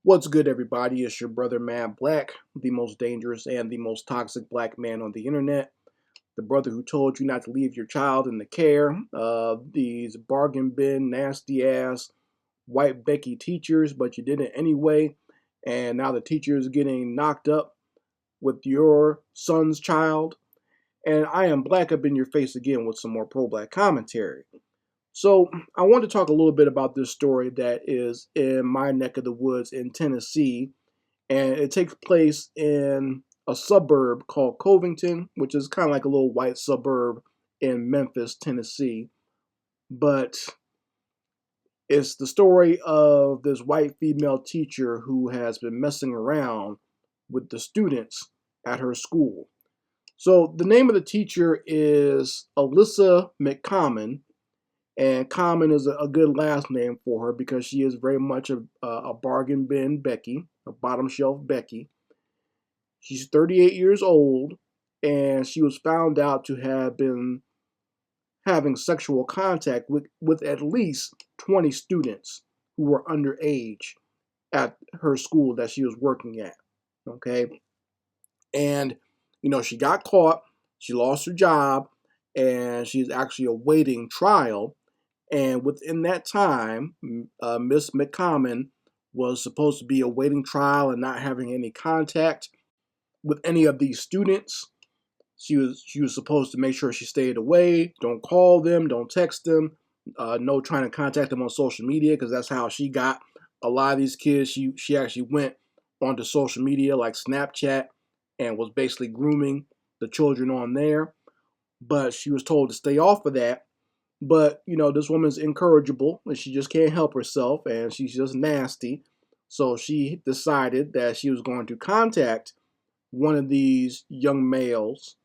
What's good, everybody? It's your brother, Mad Black, the most dangerous and the most toxic black man on the internet. The brother who told you not to leave your child in the care of these bargain bin, nasty ass white Becky teachers, but you did it anyway. And now the teacher is getting knocked up with your son's child. And I am black up in your face again with some more pro black commentary. So, I want to talk a little bit about this story that is in my neck of the woods in Tennessee, and it takes place in a suburb called Covington, which is kind of like a little white suburb in Memphis, Tennessee. But it's the story of this white female teacher who has been messing around with the students at her school. So the name of the teacher is Alyssa McCommon, and Common is a good last name for her because she is very much a bargain bin Becky, a bottom shelf Becky. She's 38 years old, and she was found out to have been having sexual contact with at least 20 students who were underage at her school that she was working at. Okay. And, she got caught, she lost her job, and she's actually awaiting trial. And within that time, Miss McCommon was supposed to be awaiting trial and not having any contact with any of these students. She was supposed to make sure she stayed away. Don't call them. Don't text them. No trying to contact them on social media, because that's how she got a lot of these kids. She actually went onto social media like Snapchat and was basically grooming the children on there. But she was told to stay off of that. But this woman's incorrigible and she just can't help herself, and she's just nasty. So she decided that she was going to contact one of these young males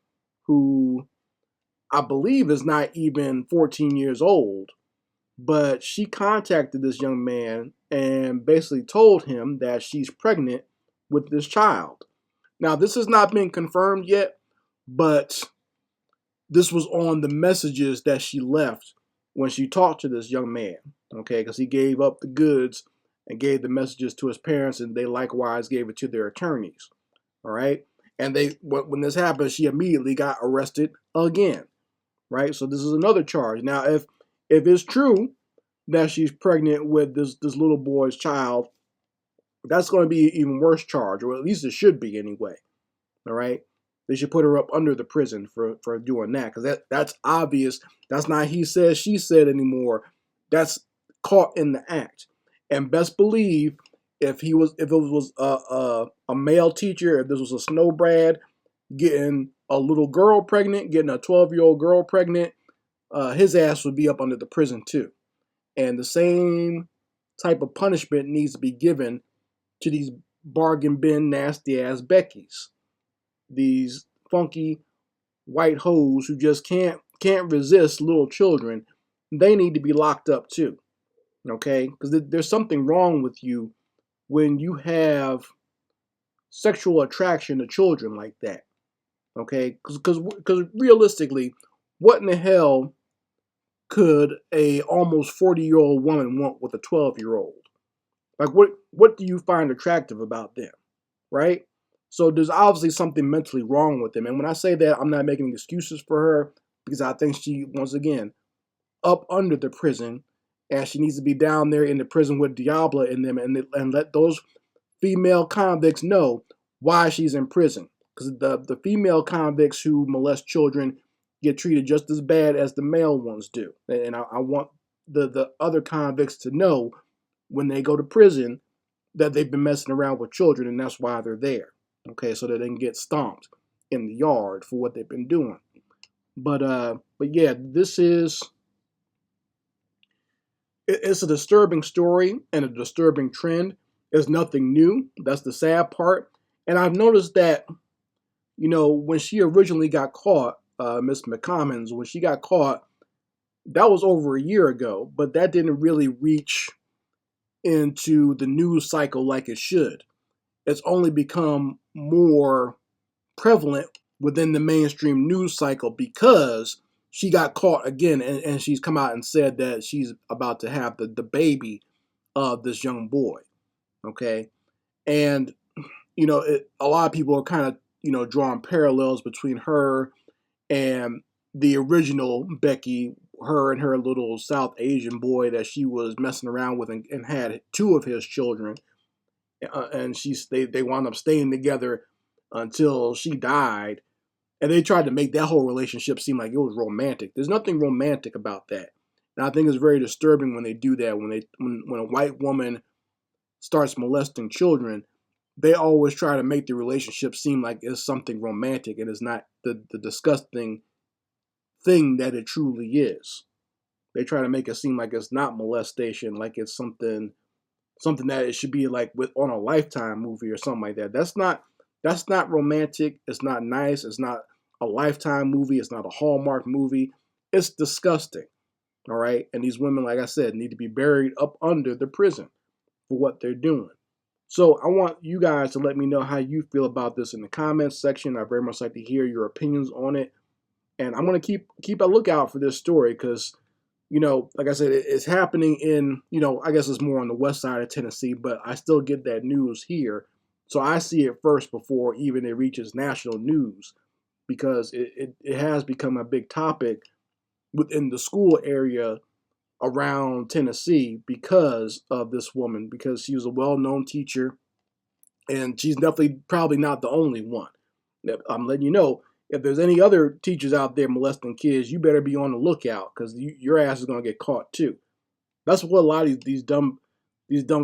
who I believe is not even 14 years old. But she contacted this young man and basically told him that she's pregnant with this child. Now, this has not been confirmed yet, but this was on the messages that she left when she talked to this young man, okay? Because he gave up the goods and gave the messages to his parents, and they likewise gave it to their attorneys, all right? And when this happened, she immediately got arrested again, right? So this is another charge. Now, if it's true that she's pregnant with this little boy's child, that's going to be an even worse charge, or at least it should be anyway, all right? They should put her up under the prison for doing that, because that's obvious. That's not he said, she said anymore. That's caught in the act. And best believe if it was a male teacher, if this was a snowbrad getting a little girl pregnant, getting a 12-year-old girl pregnant, his ass would be up under the prison too. And the same type of punishment needs to be given to these bargain bin nasty ass Beckys. These funky white hoes who just can't resist little children, they need to be locked up too. Okay? Because there's something wrong with you when you have sexual attraction to children like that. Okay? Because realistically, what in the hell could a almost 40-year-old woman want with a 12-year-old? Like, what do you find attractive about them? Right? So there's obviously something mentally wrong with them. And when I say that, I'm not making excuses for her, because I think she, once again, up under the prison, and she needs to be down there in the prison with Diablo in them, and let those female convicts know why she's in prison. Because the female convicts who molest children get treated just as bad as the male ones do. And I want the other convicts to know when they go to prison that they've been messing around with children, and that's why they're there. Okay, so that they can get stomped in the yard for what they've been doing. But yeah, it's a disturbing story and a disturbing trend. It's nothing new. That's the sad part. And I've noticed that, when she originally got caught, Miss McCommons, when she got caught, that was over a year ago, but that didn't really reach into the news cycle like it should. It's only become more prevalent within the mainstream news cycle because she got caught again, and she's come out and said that she's about to have the baby of this young boy. Okay. And a lot of people are kind of drawing parallels between her and the original Becky, her and her little South Asian boy that she was messing around with and had two of his children, and they wound up staying together until she died. And they tried to make that whole relationship seem like it was romantic. There's nothing romantic about that. And I think it's very disturbing when they do that. When a white woman starts molesting children, they always try to make the relationship seem like it's something romantic, and it's not the disgusting thing that it truly is. They try to make it seem like it's not molestation, like it's something that it should be like on a Lifetime movie or something like that. That's not romantic. It's not nice. It's not a Lifetime movie. It's not a Hallmark movie. It's disgusting. All right. And these women, like I said, need to be buried up under the prison for what they're doing. So I want you guys to let me know how you feel about this in the comments section. I very much like to hear your opinions on it. And I'm going to keep a lookout for this story because, like I said, it's happening in, I guess it's more on the west side of Tennessee, but I still get that news here. So I see it first before even it reaches national news, because it has become a big topic within the school area around Tennessee because of this woman, because she was a well-known teacher, and she's definitely probably not the only one. I'm letting you know, if there's any other teachers out there molesting kids, you better be on the lookout, because your ass is going to get caught too. That's what a lot of these dumb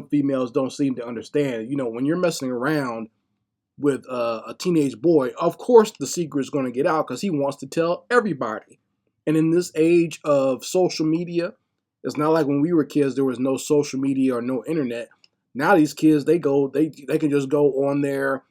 females don't seem to understand. When you're messing around with a teenage boy, of course the secret is going to get out because he wants to tell everybody. And in this age of social media, it's not like when we were kids there was no social media or no internet. Now these kids, they can just go on their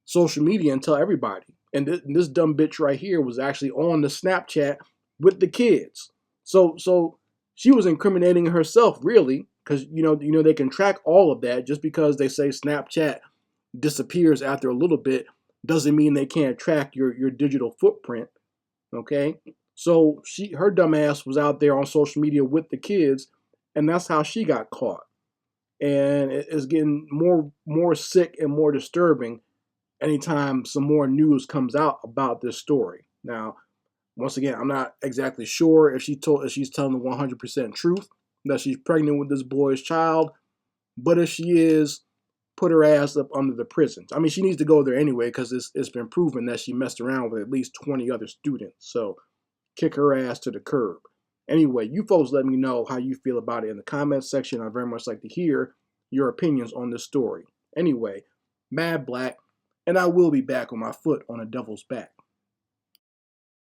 social media and tell everybody. And this dumb bitch right here was actually on the Snapchat with the kids. So she was incriminating herself, really, because they can track all of that. Just because they say Snapchat disappears after a little bit doesn't mean they can't track your digital footprint. Okay, so her dumb ass was out there on social media with the kids, and that's how she got caught. And it's getting more sick and more disturbing anytime some more news comes out about this story. Now, once again, I'm not exactly sure if she's telling the 100% truth that she's pregnant with this boy's child, but if she is, put her ass up under the prisons. I mean, she needs to go there anyway because it's been proven that she messed around with at least 20 other students. So kick her ass to the curb. Anyway, you folks let me know how you feel about it in the comments section. I very much like to hear your opinions on this story. Anyway, Mad Black, and I will be back on my foot on a devil's back.